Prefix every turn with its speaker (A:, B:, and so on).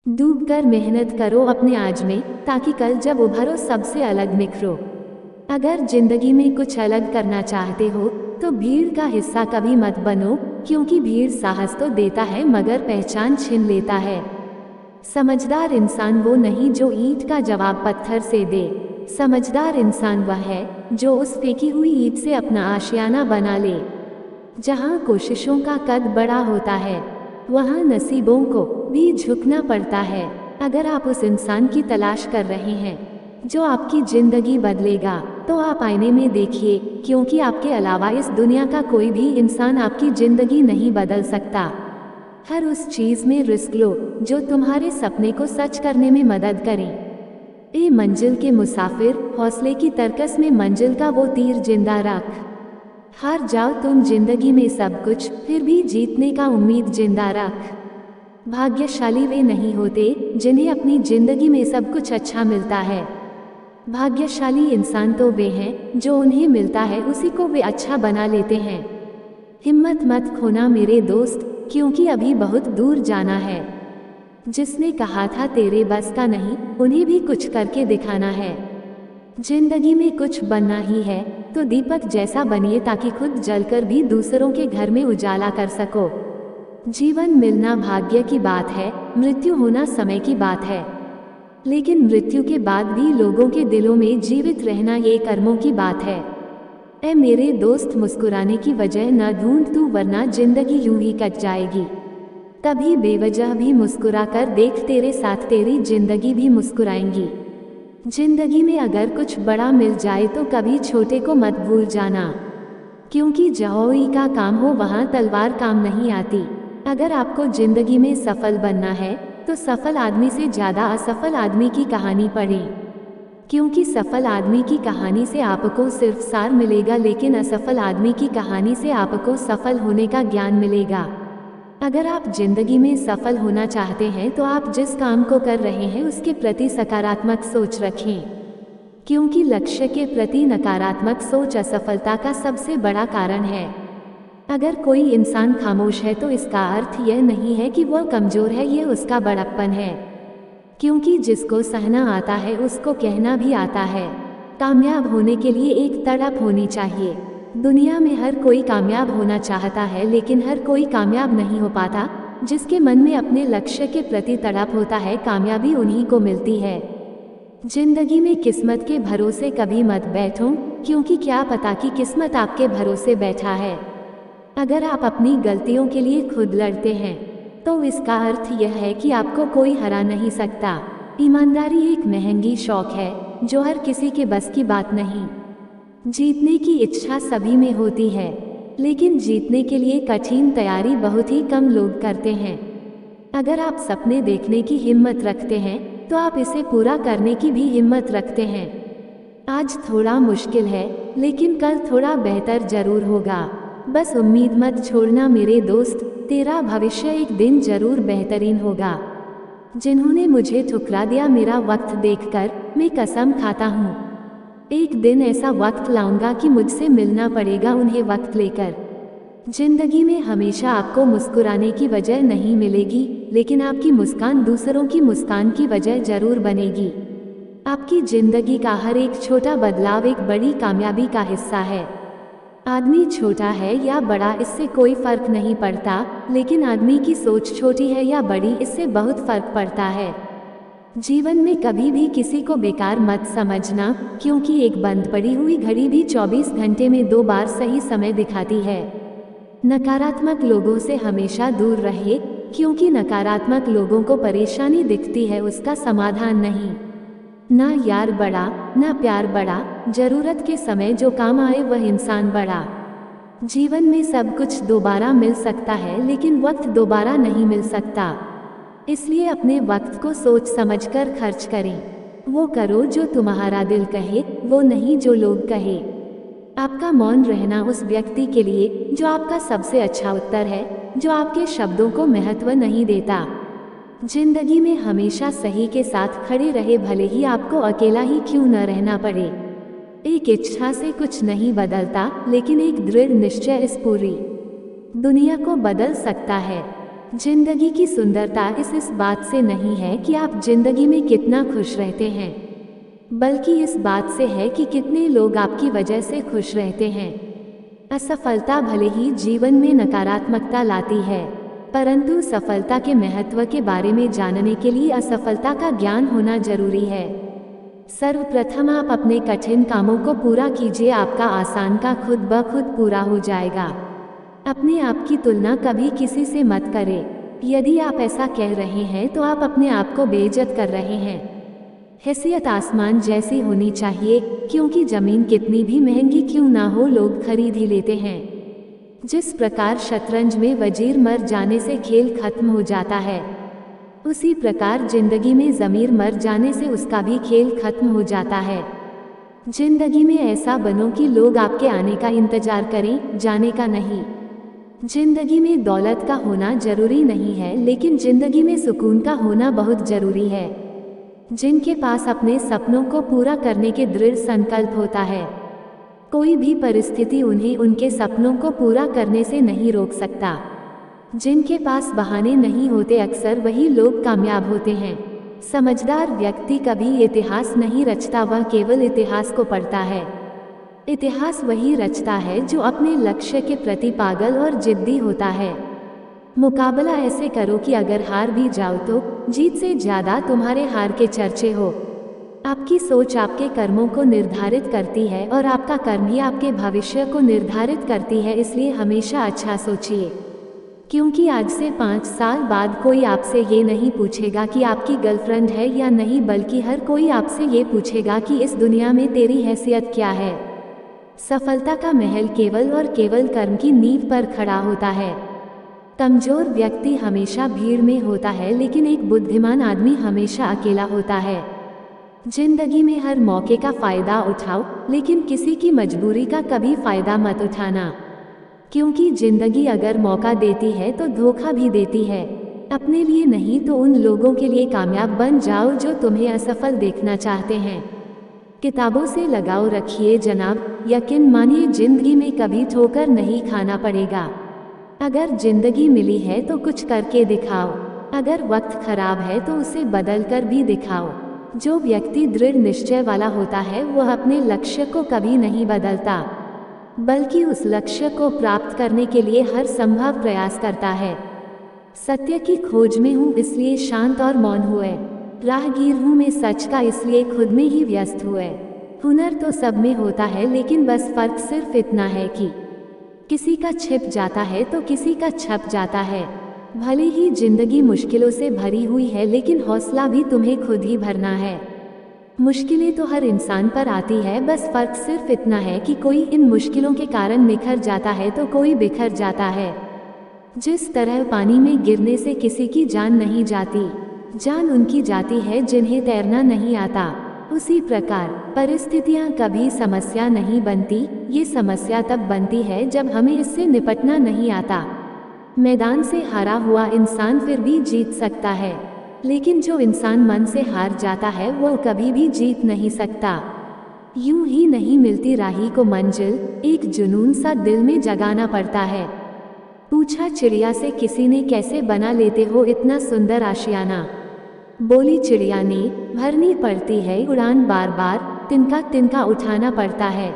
A: डूबकर मेहनत करो अपने आज में, ताकि कल जब उभरो सबसे अलग निखरो। अगर जिंदगी में कुछ अलग करना चाहते हो तो भीड़ का हिस्सा कभी मत बनो, क्योंकि भीड़ साहस तो देता है मगर पहचान छीन लेता है। समझदार इंसान वो नहीं जो ईंट का जवाब पत्थर से दे। समझदार इंसान वह है जो उस फेंकी हुई ईंट से अपना आशियाना बना ले। जहाँ कोशिशों का कद बड़ा होता है, वहाँ नसीबों को भी झुकना पड़ता है। अगर आप उस इंसान की तलाश कर रहे हैं जो आपकी जिंदगी बदलेगा, तो आप आईने में देखिए, क्योंकि आपके अलावा इस दुनिया का कोई भी इंसान आपकी जिंदगी नहीं बदल सकता। हर उस चीज में रिस्क लो जो तुम्हारे सपने को सच करने में मदद करे। ए मंजिल के मुसाफिर, हौसले की तरकस में मंजिल का वो तीर जिंदा रख। हार जाओ तुम जिंदगी में सब कुछ, फिर भी जीतने का उम्मीद जिंदा रख। भाग्यशाली वे नहीं होते जिन्हें अपनी जिंदगी में सब कुछ अच्छा मिलता है। भाग्यशाली इंसान तो वे हैं जो उन्हें मिलता है उसी को वे अच्छा बना लेते हैं। हिम्मत मत खोना मेरे दोस्त, क्योंकि अभी बहुत दूर जाना है। जिसने कहा था तेरे बस का नहीं, उन्हें भी कुछ करके दिखाना है। जिंदगी में कुछ बनना ही है तो दीपक जैसा बनिए, ताकि खुद जलकर भी दूसरों के घर में उजाला कर सको। जीवन मिलना भाग्य की बात है, मृत्यु होना समय की बात है। लेकिन मृत्यु के बाद भी लोगों के दिलों में जीवित रहना ये कर्मों की बात है। ऐ मेरे दोस्त, मुस्कुराने की वजह न ढूंढ तू, वरना जिंदगी यूं ही कट जाएगी। कभी बेवजह भी मुस्कुरा कर देख, तेरे साथ तेरी जिंदगी भी मुस्कुराएंगी। जिंदगी में अगर कुछ बड़ा मिल जाए तो कभी छोटे को मत भूल जाना, क्योंकि जहाँ ही का काम हो वहाँ तलवार काम नहीं आती। अगर आपको जिंदगी में सफल बनना है तो सफल आदमी से ज़्यादा असफल आदमी की कहानी पढ़ें, क्योंकि सफल आदमी की कहानी से आपको सिर्फ सार मिलेगा, लेकिन असफल आदमी की कहानी से आपको सफल होने का ज्ञान मिलेगा। अगर आप जिंदगी में सफल होना चाहते हैं तो आप जिस काम को कर रहे हैं उसके प्रति सकारात्मक सोच रखें, क्योंकि लक्ष्य के प्रति नकारात्मक सोच असफलता का सबसे बड़ा कारण है। अगर कोई इंसान खामोश है तो इसका अर्थ यह नहीं है कि वह कमजोर है, यह उसका बड़प्पन है, क्योंकि जिसको सहना आता है उसको कहना भी आता है। कामयाब होने के लिए एक तड़प होनी चाहिए। दुनिया में हर कोई कामयाब होना चाहता है, लेकिन हर कोई कामयाब नहीं हो पाता। जिसके मन में अपने लक्ष्य के प्रति तड़प होता है, कामयाबी उन्हीं को मिलती है। जिंदगी में किस्मत के भरोसे कभी मत बैठो, क्योंकि क्या पता कि किस्मत आपके भरोसे बैठा है। अगर आप अपनी गलतियों के लिए खुद लड़ते हैं तो इसका अर्थ यह है कि आपको कोई हरा नहीं सकता। ईमानदारी एक महंगी शौक है जो हर किसी के बस की बात नहीं। जीतने की इच्छा सभी में होती है, लेकिन जीतने के लिए कठिन तैयारी बहुत ही कम लोग करते हैं। अगर आप सपने देखने की हिम्मत रखते हैं तो आप इसे पूरा करने की भी हिम्मत रखते हैं। आज थोड़ा मुश्किल है, लेकिन कल थोड़ा बेहतर जरूर होगा। बस उम्मीद मत छोड़ना मेरे दोस्त, तेरा भविष्य एक दिन जरूर बेहतरीन होगा। जिन्होंने मुझे ठुकरा दिया मेरा वक्त देखकर, मैं कसम खाता हूँ एक दिन ऐसा वक्त लाऊंगा कि मुझसे मिलना पड़ेगा उन्हें वक्त लेकर। जिंदगी में हमेशा आपको मुस्कुराने की वजह नहीं मिलेगी, लेकिन आपकी मुस्कान दूसरों की मुस्कान की वजह जरूर बनेगी। आपकी जिंदगी का हर एक छोटा बदलाव एक बड़ी कामयाबी का हिस्सा है। आदमी छोटा है या बड़ा इससे कोई फर्क नहीं पड़ता, लेकिन आदमी की सोच छोटी है या बड़ी इससे बहुत फर्क पड़ता है। जीवन में कभी भी किसी को बेकार मत समझना, क्योंकि एक बंद पड़ी हुई घड़ी भी 24 घंटे में 2 बार सही समय दिखाती है। नकारात्मक लोगों से हमेशा दूर रहे, क्योंकि नकारात्मक लोगों को परेशानी दिखती है, उसका समाधान नहीं। ना यार बड़ा, ना प्यार बड़ा, जरूरत के समय जो काम आए वह इंसान बड़ा। जीवन में सब कुछ दोबारा मिल सकता है, लेकिन वक्त दोबारा नहीं मिल सकता। इसलिए अपने वक्त को सोच समझकर खर्च करें। वो करो जो तुम्हारा दिल कहे, वो नहीं जो लोग कहे। आपका मौन रहना उस व्यक्ति के लिए जो आपका सबसे अच्छा उत्तर है, जो आपके शब्दों को महत्व नहीं देता। जिंदगी में हमेशा सही के साथ खड़े रहे, भले ही आपको अकेला ही क्यों न रहना पड़े। एक इच्छा से कुछ नहीं बदलता, लेकिन एक दृढ़ निश्चय इस पूरी दुनिया को बदल सकता है। जिंदगी की सुंदरता इस बात से नहीं है कि आप जिंदगी में कितना खुश रहते हैं, बल्कि इस बात से है कि कितने लोग आपकी वजह से खुश रहते हैं। असफलता भले ही जीवन में नकारात्मकता लाती है, परंतु सफलता के महत्व के बारे में जानने के लिए असफलता का ज्ञान होना जरूरी है। सर्वप्रथम आप अपने कठिन कामों को पूरा कीजिए, आपका आसान का खुद ब खुद पूरा हो जाएगा। अपने आप की तुलना कभी किसी से मत करें। यदि आप ऐसा कह रहे हैं तो आप अपने आप को बेइज्जत कर रहे हैं। हैसियत आसमान जैसी होनी चाहिए, क्योंकि जमीन कितनी भी महंगी क्यों ना हो लोग खरीद ही लेते हैं। जिस प्रकार शतरंज में वजीर मर जाने से खेल खत्म हो जाता है, उसी प्रकार जिंदगी में ज़मीर मर जाने से उसका भी खेल खत्म हो जाता है। जिंदगी में ऐसा बनो कि लोग आपके आने का इंतजार करें, जाने का नहीं। जिंदगी में दौलत का होना जरूरी नहीं है, लेकिन जिंदगी में सुकून का होना बहुत जरूरी है। जिनके पास अपने सपनों को पूरा करने के दृढ़ संकल्प होता है, कोई भी परिस्थिति उन्हें उनके सपनों को पूरा करने से नहीं रोक सकता। जिनके पास बहाने नहीं होते, अक्सर वही लोग कामयाब होते हैं। समझदार व्यक्ति कभी इतिहास नहीं रचता, वह केवल इतिहास को पढ़ता है। इतिहास वही रचता है जो अपने लक्ष्य के प्रति पागल और जिद्दी होता है। मुकाबला ऐसे करो कि अगर हार भी जाओ तो जीत से ज्यादा तुम्हारे हार के चर्चे हो। आपकी सोच आपके कर्मों को निर्धारित करती है और आपका कर्म ही आपके भविष्य को निर्धारित करती है। इसलिए हमेशा अच्छा सोचिए, क्योंकि आज से 5 साल बाद कोई आपसे ये नहीं पूछेगा कि आपकी गर्लफ्रेंड है या नहीं, बल्कि हर कोई आपसे ये पूछेगा कि इस दुनिया में तेरी हैसियत क्या है। सफलता का महल केवल और केवल कर्म की नींव पर खड़ा होता है। कमजोर व्यक्ति हमेशा भीड़ में होता है, लेकिन एक बुद्धिमान आदमी हमेशा अकेला होता है। जिंदगी में हर मौके का फायदा उठाओ, लेकिन किसी की मजबूरी का कभी फायदा मत उठाना, क्योंकि जिंदगी अगर मौका देती है तो धोखा भी देती है। अपने लिए नहीं तो उन लोगों के लिए कामयाब बन जाओ जो तुम्हें असफल देखना चाहते हैं। किताबों से लगाव रखिए जनाब, यकीन मानिए जिंदगी में कभी ठोकर नहीं खाना पड़ेगा। अगर जिंदगी मिली है तो कुछ करके दिखाओ, अगर वक्त खराब है तो उसे बदल कर भी दिखाओ। जो व्यक्ति दृढ़ निश्चय वाला होता है वह अपने लक्ष्य को कभी नहीं बदलता, बल्कि उस लक्ष्य को प्राप्त करने के लिए हर संभव प्रयास करता है। सत्य की खोज में हूँ इसलिए शांत और मौन हुए, राहगीर हूँ मैं सच का इसलिए खुद में ही व्यस्त हुए। हुनर तो सब में होता है, लेकिन बस फर्क सिर्फ इतना है कि किसी का छिप जाता है तो किसी का छप जाता है। भले ही जिंदगी मुश्किलों से भरी हुई है, लेकिन हौसला भी तुम्हें खुद ही भरना है। मुश्किलें तो हर इंसान पर आती है, बस फर्क सिर्फ इतना है कि कोई इन मुश्किलों के कारण निखर जाता है तो कोई बिखर जाता है। जिस तरह पानी में गिरने से किसी की जान नहीं जाती, जान उनकी जाती है जिन्हें तैरना नहीं आता। उसी प्रकार परिस्थितियां कभी समस्या नहीं बनती, ये समस्या तब बनती है जब हमें इससे निपटना नहीं आता। मैदान से हारा हुआ इंसान फिर भी जीत सकता है, लेकिन जो इंसान मन से हार जाता है वो कभी भी जीत नहीं सकता। यूं ही नहीं मिलती राही को मंजिल, एक जुनून सा दिल में जगाना पड़ता है। पूछा चिड़िया से किसी ने कैसे बना लेते हो इतना सुंदर आशियाना। बोली चिड़िया ने, भरनी पड़ती है उड़ान बार बार, तिनका तिनका उठाना पड़ता है।